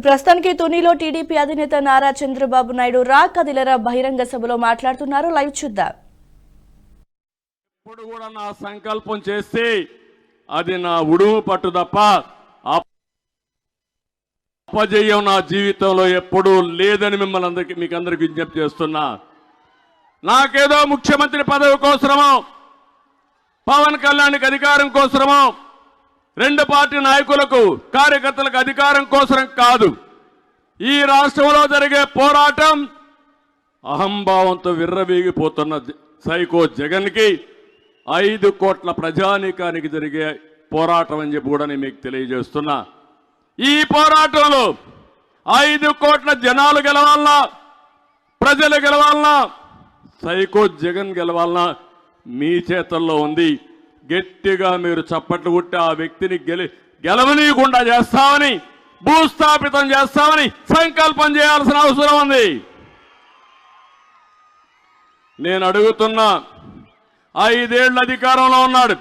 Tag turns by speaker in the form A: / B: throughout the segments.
A: ప్రస్తుతానికి తునిలో టీడీపీ అధినేత నారా చంద్రబాబు నాయుడు రా కదిలరా బహిరంగ సభలో మాట్లాడుతున్నారు. లైవ్ చూద్దాం.
B: ఇప్పుడు కూడా నా సంకల్పం చేస్తే అది నా ఉడుము పట్టు తప్ప అపజయం నా జీవితంలో ఎప్పుడూ లేదని మీకు అందరికీ విజ్ఞప్తి చేస్తున్నా. నాకేదో ముఖ్యమంత్రి పదవి కోసమో పవన్ కళ్యాణ్కి అధికారం కోసమో రెండు పార్టీ నాయకులకు కార్యకర్తలకు అధికారం కోసం కాదు. ఈ రాష్ట్రంలో జరిగే పోరాటం అహంభావంతో విర్రవీగిపోతున్న సైకో జగన్కి 5 కోట్ల ప్రజానీకానికి జరిగే పోరాటం అని చెప్పి కూడా నేను మీకు తెలియజేస్తున్నా. ఈ పోరాటంలో 5 కోట్ల జనాలు గెలవాలన్నా, ప్రజలు గెలవాలన్నా, సైకో జగన్ గెలవాలన్నా మీ చేతుల్లో ఉంది. గట్టిగా మీరు చప్పట్లు కొట్టి ఆ వ్యక్తిని గెలవనీయకుండా చేస్తామని, భూస్థాపితం చేస్తామని సంకల్పం చేయాల్సిన అవసరం ఉంది. నేను అడుగుతున్నా, 5 ఏళ్ల అధికారంలో ఉన్నాడు.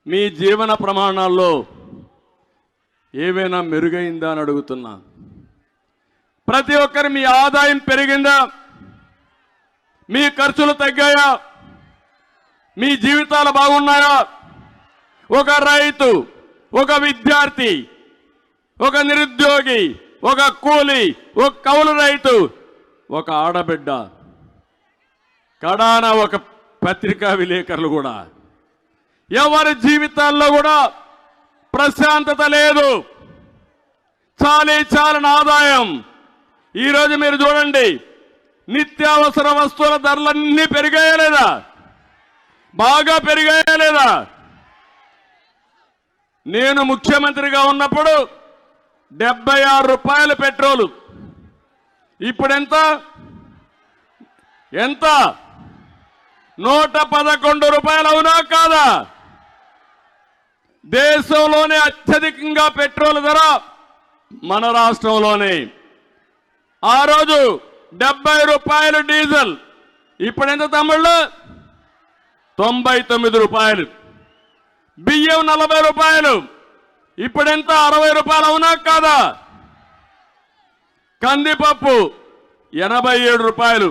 B: మీ జీవన ప్రమాణాల్లో ఏమైనా మెరుగైందా అని అడుగుతున్నా. ప్రతి ఒక్కరి మీ ఆదాయం పెరిగిందా? మీ ఖర్చులు తగ్గాయా? మీ జీవితాలు బాగున్నాయా? ఒక రైతు, ఒక విద్యార్థి, ఒక నిరుద్యోగి, ఒక కూలి, ఒక కౌలు రైతు, ఒక ఆడబిడ్డ, కడాన ఒక పత్రికా విలేకరులు కూడా ఎవరి జీవితాల్లో కూడా ప్రశాంతత లేదు. చాలని ఆదాయం. ఈరోజు మీరు చూడండి, నిత్యావసర వస్తువుల ధరలన్నీ పెరిగాయా లేదా? బాగా పెరిగాయా లేదా? నేను ముఖ్యమంత్రిగా ఉన్నప్పుడు 76 రూపాయలు పెట్రోలు. ఇప్పుడు ఎంత? 111 రూపాయలు. అవునా కాదా? దేశంలోనే అత్యధికంగా పెట్రోల్ ధర మన రాష్ట్రంలోనే. ఆ రోజు 70 రూపాయలు డీజిల్. ఇప్పుడు ఎంత తమ్ముళ్ళు? 99 రూపాయలు. బియ్యం 40 రూపాయలు. ఇప్పుడెంత? 60 రూపాయలు. అవునా కాదా? కందిపప్పు 87 రూపాయలు.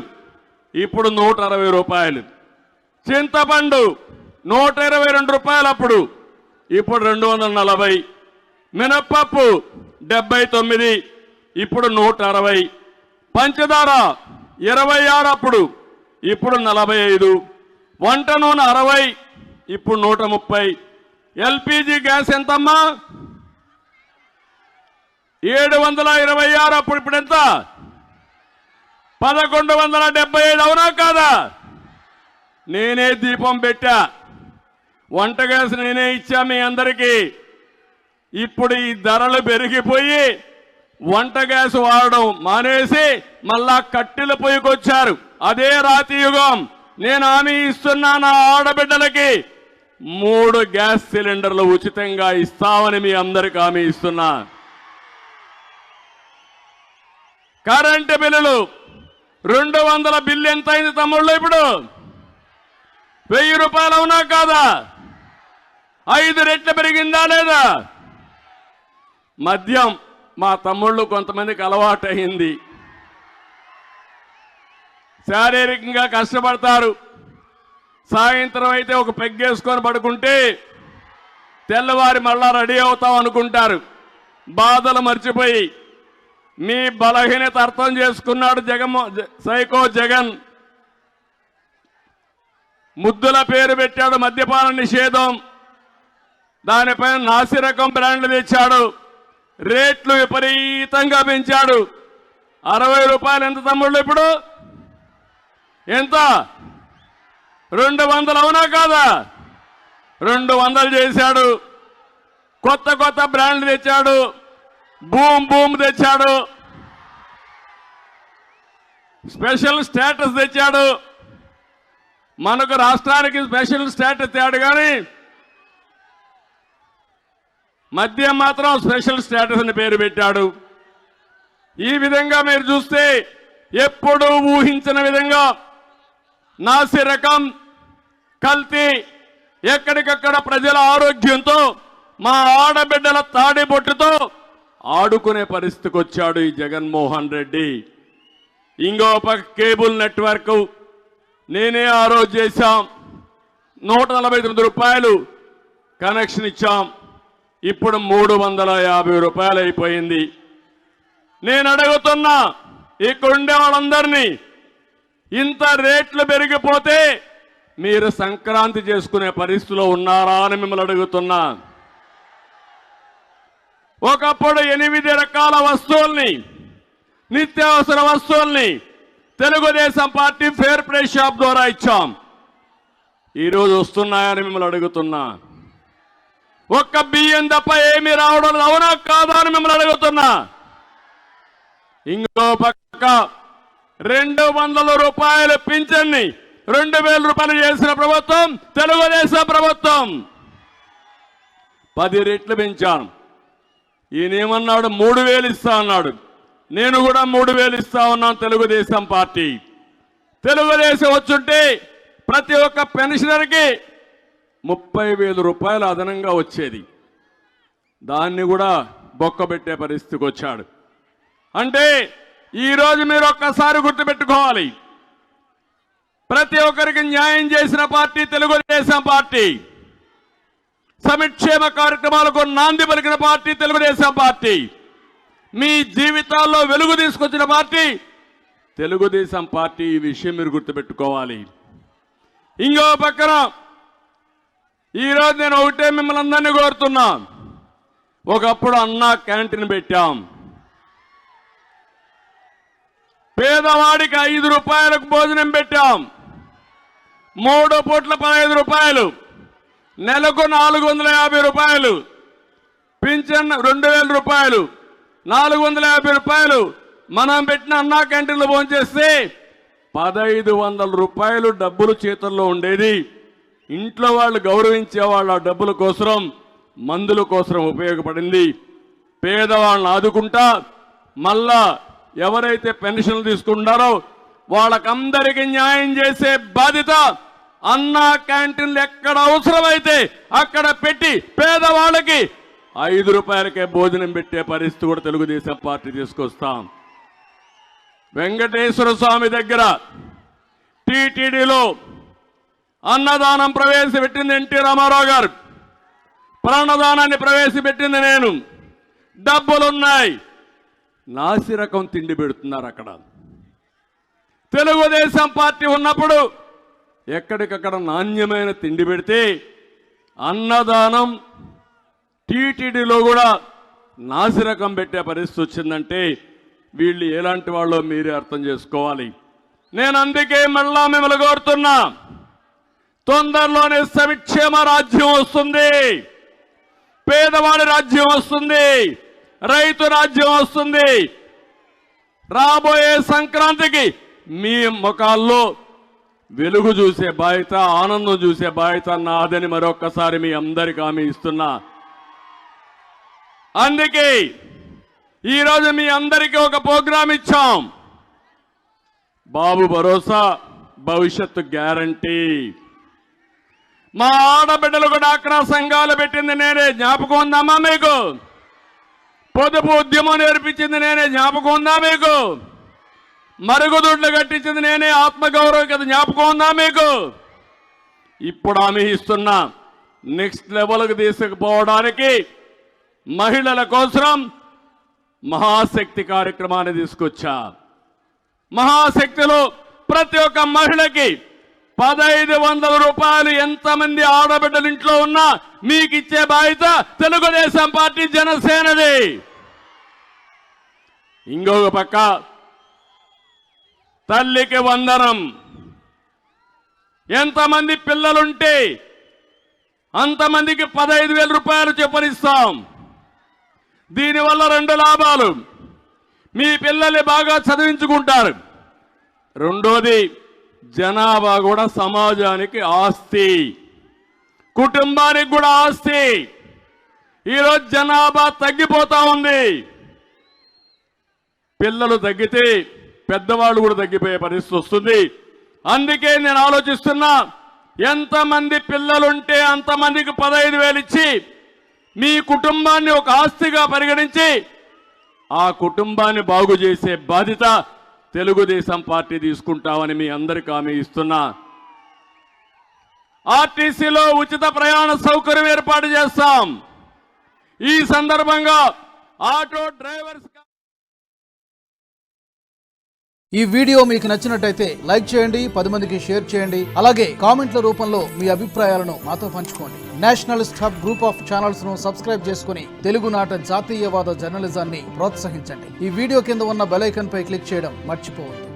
B: ఇప్పుడు 160 రూపాయలు. చింతపండు 122 రూపాయలు అప్పుడు, ఇప్పుడు 240. మినప్పప్పు 79, ఇప్పుడు 160. పంచదార 26 అప్పుడు, ఇప్పుడు 45. వంట నూనె 60, ఇప్పుడు 130. ఎల్పిజి గ్యాస్ ఎంతమ్మా? 726 అప్పుడు, ఇప్పుడు ఎంత? 1175. అవునా కాదా? నేనే దీపం పెట్టా, వంట గ్యాస్ నేనే ఇచ్చా మీ అందరికీ. ఇప్పుడు ఈ ధరలు పెరిగిపోయి వంట గ్యాస్ వాడడం మానేసి మళ్ళా కట్టెల పొయ్యికొచ్చారు. అదే రాతి యుగం. నేను హామీ ఇస్తున్నా, నా ఆడబిడ్డలకి 3 గ్యాస్ సిలిండర్లు ఉచితంగా ఇస్తామని మీ అందరికి హామీ ఇస్తున్నా. కరెంటు బిల్లులు 200 బిల్లు ఎంత అయింది తమ్ముళ్ళు? ఇప్పుడు 1000 రూపాయలు. అవునా కాదా? 5 రెట్లు పెరిగిందా లేదా? మద్యం మా తమ్ముళ్ళు కొంతమందికి అలవాటు అయింది. శారీరకంగా కష్టపడతారు. సాయంత్రం అయితే ఒక పెగ్గేసుకొని పడుకుంటే తెల్లవారి మళ్ళా రెడీ అవుతాం అనుకుంటారు. బాధలు మర్చిపోయి మీ బలహీనత అర్థం చేసుకున్నాడు సైకో జగన్. ముద్దుల పేరు పెట్టాడు, మద్యపాన నిషేధం. దానిపైన నాసిరకం బ్రాండ్లు తెచ్చాడు. రేట్లు విపరీతంగా పెంచాడు. 60 రూపాయలు ఎంత తమ్ముళ్ళు? ఇప్పుడు ఎంత? 200. అవునా కాదా? 200 చేశాడు. కొత్త బ్రాండ్లు తెచ్చాడు. బూమ్ తెచ్చాడు. స్పెషల్ స్టేటస్ తెచ్చాడు. మనకు రాష్ట్రానికి స్పెషల్ స్టేటస్ తేడు, కానీ మద్యం మాత్రం స్పెషల్ స్టేటస్ అని పేరు పెట్టాడు. ఈ విధంగా మీరు చూస్తే ఎప్పుడూ ఊహించిన విధంగా నాసిరకం, కల్తీ, ఎక్కడికక్కడ ప్రజల ఆరోగ్యంతో, మా ఆడబిడ్డల తాడిబొట్టుతో ఆడుకునే పరిస్థితికి వచ్చాడు ఈ జగన్మోహన్ రెడ్డి. ఇంకో పక్క కేబుల్ నెట్వర్క్ నేనే ఆ రోజు చేశాం. 149 రూపాయలు కనెక్షన్ ఇచ్చాం. ఇప్పుడు 350 రూపాయలు అయిపోయింది. నేను అడుగుతున్నా ఇక్కడ ఉండే వాళ్ళందరినీ, ఇంత రేట్లు పెరిగిపోతే మీరు సంక్రాంతి చేసుకునే పరిస్థితిలో ఉన్నారా అని మిమ్మల్ని అడుగుతున్నా. ఒకప్పుడు 8 రకాల వస్తువుల్ని, నిత్యావసర వస్తువుల్ని Telugu Desam party fair price shop ద్వారా ఇచ్చాం. ఈరోజు వస్తున్నాయని మిమ్మల్ని అడుగుతున్నా. ఒక్క బియ్యం తప్ప ఏమీ రావడం అవునా కాదా అని మిమ్మల్ని అడుగుతున్నా. ఇంకో పక్క 200 రూపాయల పింఛన్ని 2000 రూపాయలు చేసిన ప్రభుత్వం తెలుగుదేశం ప్రభుత్వం. 10 రెట్లు పెంచాను. ఈయనేమన్నాడు 3000 ఇస్తా అన్నాడు. నేను కూడా 3000 ఇస్తా ఉన్నాను. తెలుగుదేశం పార్టీ తెలుగుదేశం వచ్చుంటే ప్రతి ఒక్క పెన్షనర్కి 30,000 రూపాయలు అదనంగా వచ్చేది. దాన్ని కూడా బొక్కబెట్టే పరిస్థితికి వచ్చాడు. అంటే ఈరోజు మీరు ఒక్కసారి గుర్తుపెట్టుకోవాలి, ప్రతి ఒక్కరికి న్యాయం చేసిన పార్టీ తెలుగుదేశం పార్టీ. సంక్షేమ కార్యక్రమాలకు నాంది పలికిన పార్టీ తెలుగుదేశం పార్టీ. మీ జీవితాల్లో వెలుగు తీసుకొచ్చిన పార్టీ తెలుగుదేశం పార్టీ. ఈ విషయం మీరు గుర్తుపెట్టుకోవాలి. ఇంకో పక్కన ఈరోజు నేను ఒకటే మిమ్మల్ని అందరినీ కోరుతున్నా. ఒకప్పుడు అన్నా క్యాంటీన్ పెట్టాం. పేదవాడికి 5 రూపాయలకు భోజనం పెట్టాం. 3 పూట్ల 15 రూపాయలు, నెలకు 450 రూపాయలు, పింఛన్ 2000 రూపాయలు, 450 రూపాయలు. మనం పెట్టిన అన్నా క్యాంటీన్లో భోంచేస్తే 1500 రూపాయలు డబ్బులు చేతుల్లో ఉండేది. ఇంట్లో వాళ్ళు గౌరవించే వాళ్ళ డబ్బుల కోసం, మందుల కోసం ఉపయోగపడింది. పేదవాళ్ళని ఆదుకుంటా మళ్ళా ఎవరైతే పెన్షన్లు తీసుకుంటారో వాళ్ళకందరికీ న్యాయం చేసే బాధ్యత అన్నా క్యాంటీన్లు ఎక్కడ అవసరమైతే అక్కడ పెట్టి పేదవాళ్ళకి 5 రూపాయలకే భోజనం పెట్టే పరిస్థితి కూడా తెలుగుదేశం పార్టీ తీసుకొస్తాం. వెంకటేశ్వర స్వామి దగ్గర టీటీడీలో అన్నదానం ప్రవేశపెట్టింది ఎన్టీ రామారావు గారు. ప్రాణదానాన్ని ప్రవేశపెట్టింది నేను. డబ్బులున్నాయి, నాసిరకం తిండి పెడుతున్నారు అక్కడ. తెలుగుదేశం పార్టీ ఉన్నప్పుడు ఎక్కడికక్కడ నాణ్యమైన తిండి పెడితే అన్నదానం టీటీడీలో కూడా నాసిరకం పెట్టే పరిస్థితి వచ్చిందంటే వీళ్ళు ఎలాంటి వాళ్ళో మీరే అర్థం చేసుకోవాలి. నేను అందుకే మళ్ళా మిమ్మల్ని కోరుతున్నా, తొందరలోనే సంక్షేమ రాజ్యం వస్తుంది, పేదవాడి రాజ్యం వస్తుంది, రైతు రాజ్యం వస్తుంది. రాబోయే సంక్రాంతికి మీ ముఖాల్లో వెలుగు చూసే బాధ్యత, ఆనందం చూసే బాధ్యత నాదని మరొక్కసారి మీ అందరికీ హామీ ఇస్తున్నా. అందుకే ఈరోజు మీ అందరికీ ఒక ప్రోగ్రాం ఇచ్చాం. బాబు భరోసా, భవిష్యత్తు గ్యారంటీ. మా ఆడబిడ్డలకు డాక్రా సంఘాలు పెట్టింది నేనే, జ్ఞాపకం ఉందమ్మా మీకు? పొదుపు ఉద్యమం నేర్పించింది నేనే, జ్ఞాపకం ఉందా మీకు? మరుగుదొడ్లు కట్టించింది నేనే, ఆత్మగౌరవం కదా, జ్ఞాపకం ఉందా మీకు? ఇప్పుడు హామీ ఇస్తున్నా, నెక్స్ట్ లెవెల్కి తీసుకుపోవడానికి మహిళల కోసం మహాశక్తి కార్యక్రమాన్ని తీసుకొచ్చా. మహాశక్తిలో ప్రతి ఒక్క మహిళకి 1500 రూపాయలు ఎంతమంది ఆడబిడ్డలు ఇంట్లో ఉన్నా మీకు ఇచ్చే బాధ్యత తెలుగుదేశం పార్టీ జనసేనది. ఇంకొక పక్క తల్లికి వందనం. ఎంతమంది పిల్లలుంటే అంతమందికి 15,000 రూపాయలు చెప్పనిస్తాం. దీనివల్ల 2 లాభాలు. మీ పిల్లల్ని బాగా చదివించుకుంటారు. రెండోది, జనాభా కూడా సమాజానికి ఆస్తి, కుటుంబానికి కూడా ఆస్తి. ఈరోజు జనాభా తగ్గిపోతా ఉంది. పిల్లలు తగ్గితే పెద్దవాళ్ళు కూడా తగ్గిపోయే పరిస్థితి వస్తుంది. అందుకే నేను ఆలోచిస్తున్నా, ఎంతమంది పిల్లలుంటే అంతమందికి 15,000 ఇచ్చి మీ కుటుంబాన్ని ఒక ఆస్తిగా పరిగణించి ఆ కుటుంబాన్ని బాగు చేసే బాధ్యత తెలుగుదేశం పార్టీ తీసుకుంటామని మీ అందరికీ హామీ ఇస్తున్నా. ఆర్టీసీలో ఉచిత ప్రయాణ సౌకర్యం ఏర్పాటు చేస్తాం. ఈ సందర్భంగా ఆటో డ్రైవర్స్
C: ఈ వీడియో మీకు నచ్చినట్టయితే లైక్ చేయండి, 10 మందికి షేర్ చేయండి. అలాగే కామెంట్ల రూపంలో మీ అభిప్రాయాలను మాతో పంచుకోండి. Nationalist hub group of channels ను సబ్స్క్రైబ్ చేసుకుని తెలుగునాట జాతీయవాద జర్నలిజాన్ని ప్రోత్సహించండి. ఈ వీడియో కింద ఉన్న బెల్ ఐకాన్ పై క్లిక్ చేయడం మర్చిపోవద్దు.